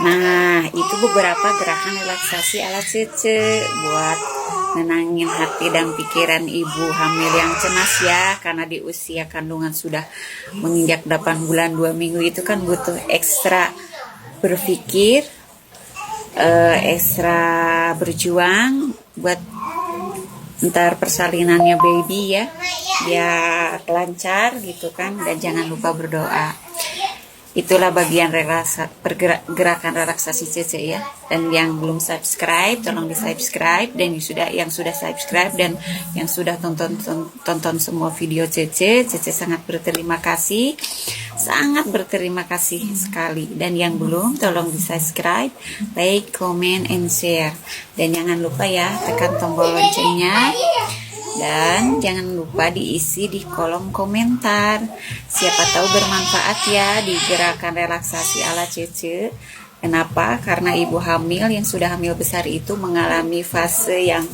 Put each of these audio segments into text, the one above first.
Nah, itu beberapa gerakan relaksasi ala Cece buat nenangin hati dan pikiran ibu hamil yang cemas ya, karena di usia kandungan sudah menginjak 8 bulan 2 minggu itu kan butuh ekstra berpikir, ekstra berjuang buat ntar persalinannya baby ya, biar lancar gitu kan. Dan jangan lupa berdoa. Itulah bagian gerakan relaksasi Cece ya. Dan yang belum subscribe tolong di subscribe, dan yang sudah subscribe dan yang sudah tonton semua video Cece sangat berterima kasih, sangat berterima kasih sekali. Dan yang belum tolong di subscribe, like, comment, and share. Dan jangan lupa ya tekan tombol loncengnya. Dan jangan lupa diisi di kolom komentar. Siapa tahu bermanfaat ya di gerakan relaksasi ala Cece. Kenapa? Karena ibu hamil yang sudah hamil besar itu mengalami fase yang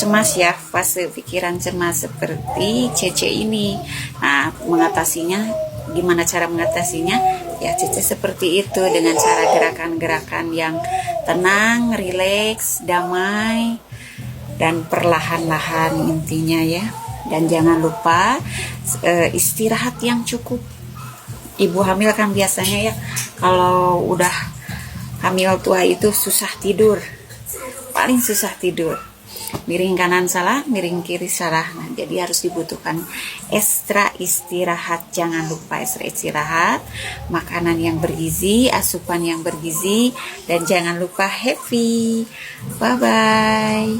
cemas ya, fase pikiran cemas seperti Cece ini. Nah, mengatasinya, gimana cara mengatasinya? Ya Cece seperti itu, dengan cara gerakan-gerakan yang tenang, rileks, damai, dan perlahan-lahan intinya ya. Dan jangan lupa istirahat yang cukup. Ibu hamil kan biasanya ya kalau udah hamil tua itu susah tidur, paling susah tidur, miring kanan salah, miring kiri salah. Nah, jadi harus dibutuhkan ekstra istirahat. Jangan lupa ekstra istirahat, makanan yang bergizi, asupan yang bergizi, dan jangan lupa happy. Bye bye.